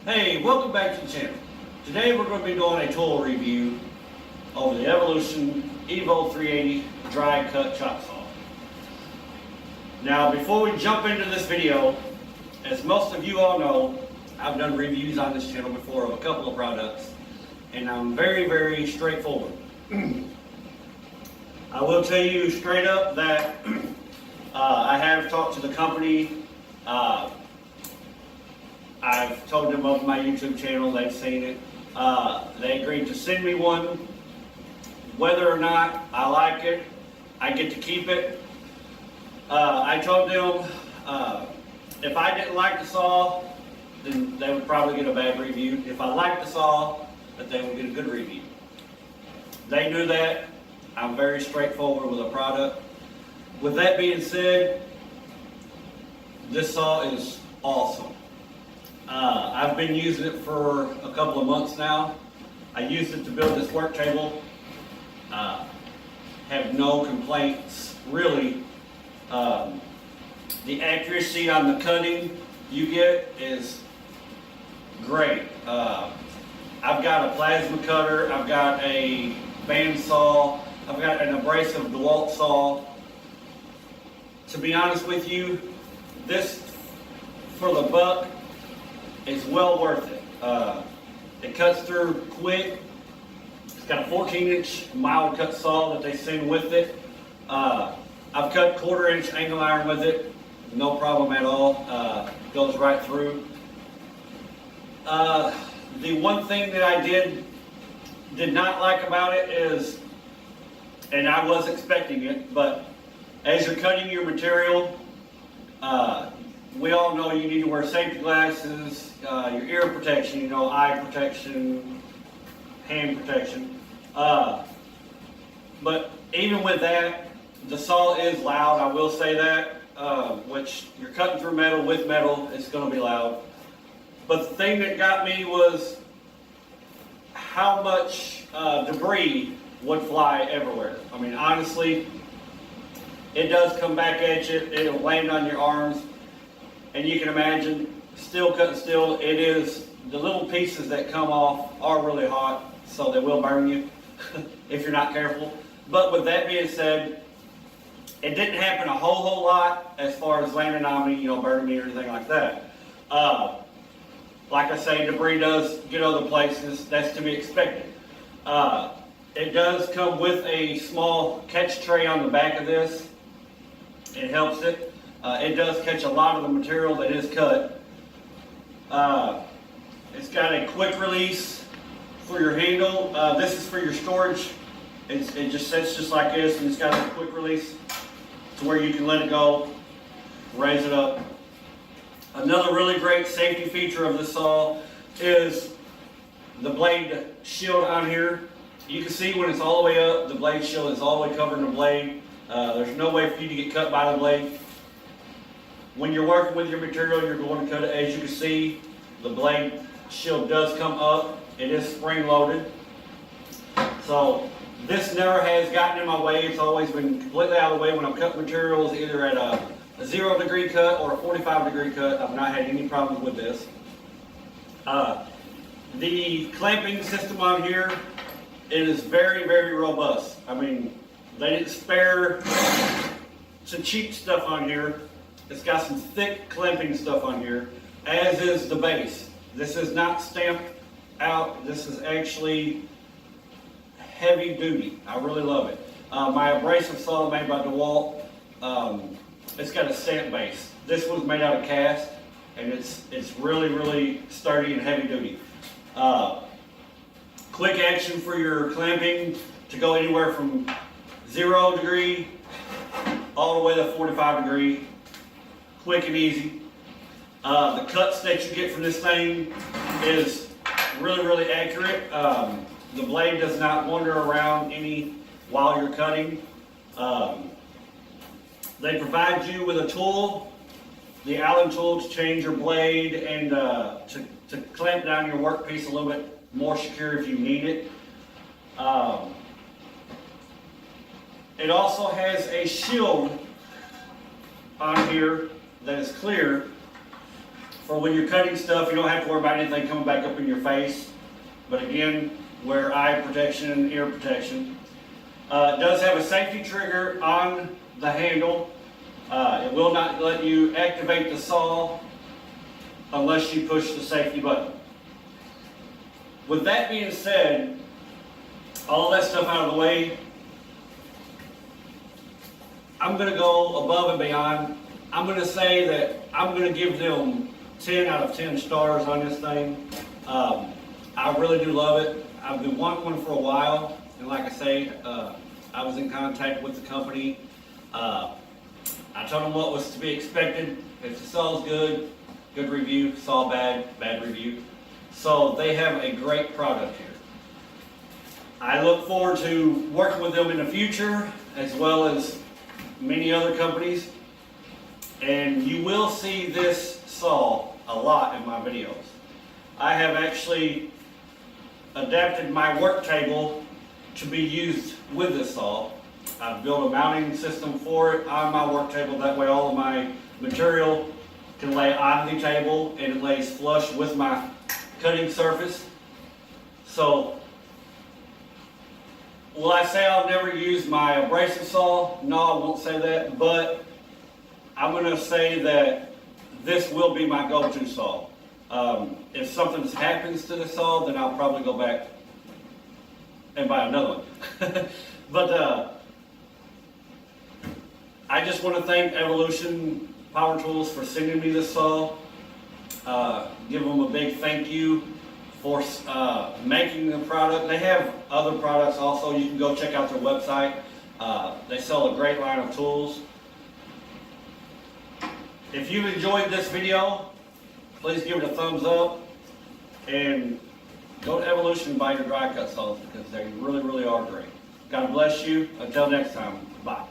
Hey, welcome back to the channel. Today we're going to be doing a tool review over the Evolution Evo380 dry cut chop saw. Now before we jump into this video, as most of you all know, I've done reviews on this channel before of a couple of products, and I'm very straightforward. I will tell you straight up that I have talked to the company. I've told them of my YouTube channel, they've seen it. They agreed to send me one. Whether or not I like it, I get to keep it. I told them if I didn't like the saw, then they would probably get a bad review. If I liked the saw, that they would get a good review. They knew that. I'm very straightforward with a product. With that being said, this saw is awesome. I've been using it for a couple of months now. I used it to build this work table. Have no complaints, really. The accuracy on the cutting you get is great. I've got a plasma cutter, I've got a band saw, I've got an abrasive DeWalt saw. To be honest with you, this, for the buck, is well worth it. It cuts through quick. It's got a 14-inch mild cut saw that they send with it. I've cut 1/4-inch angle iron with it, no problem at all. Goes right through. The one thing that I did not like about it is, and I was expecting it, but as you're cutting your material, we all know you need to wear safety glasses, your ear protection, eye protection, hand protection. But even with that, the saw is loud, I will say that, which you're cutting through metal with metal, it's going to be loud. But the thing that got me was how much debris would fly everywhere. I mean, honestly, it does come back at you, it'll land on your arms. And you can imagine, steel cutting steel, it is, the little pieces that come off are really hot, so they will burn you if you're not careful. But with that being said, it didn't happen a whole lot as far as landing on me, burning me or anything like that. Like I say, debris does get other places, that's to be expected. It does come with a small catch tray on the back of this. It helps it. It does catch a lot of the material that is cut. It's got a quick release for your handle. This is for your storage. It just sits just like this, and it's got a quick release to where you can let it go, raise it up. Another really great safety feature of this saw is the blade shield on here. You can see when it's all the way up, the blade shield is all the way covering the blade. There's no way for you to get cut by the blade. When you're working with your material, you're going to cut it. As you can see, the blade shield does come up. It is spring loaded. So this never has gotten in my way. It's always been completely out of the way when I'm cutting materials, either at a 0-degree cut or a 45-degree cut. I've not had any problems with this. The clamping system on here, it is very robust. I mean, they didn't spare some cheap stuff on here. It's got some thick clamping stuff on here, as is the base. This is not stamped out. This is actually heavy duty. I really love it. My abrasive saw made by DeWalt, it's got a stamp base. This one's made out of cast, and it's really sturdy and heavy duty. Quick action for your clamping to go anywhere from 0-degree all the way to 45-degree. Quick and easy. The cuts that you get from this thing is really accurate. The blade does not wander around any while you're cutting. They provide you with a tool, the Allen tool, to change your blade and to clamp down your workpiece a little bit more secure if you need it. It also has a shield on here that is clear for when you're cutting stuff, you don't have to worry about anything coming back up in your face. But again, wear eye protection and ear protection. It does have a safety trigger on the handle. It will not let you activate the saw unless you push the safety button. With that being said, all that stuff out of the way, I'm going to go above and beyond. I'm going to say that I'm going to give them 10 out of 10 stars on this thing. I really do love it. I've been wanting one for a while, and like I say, I was in contact with the company. I told them what was to be expected. If the saw's good, good review. Saw bad, bad review. So they have a great product here. I look forward to working with them in the future, as well as many other companies. And you will see this saw a lot in my videos. I have actually adapted my work table to be used with this saw. I've built a mounting system for it on my work table. That way all of my material can lay on the table and it lays flush with my cutting surface. So, will I say I'll never use my abrasive saw? No, I won't say that, but I'm going to say that this will be my go-to saw. If something happens to the saw, then I'll probably go back and buy another one. But I just want to thank Evolution Power Tools for sending me this saw. Give them a big thank you for making the product. They have other products also. You can go check out their website. They sell a great line of tools. If you've enjoyed this video, please give it a thumbs up and go to Evolution and buy your dry cut saws because they really, really are great. God bless you. Until next time, bye.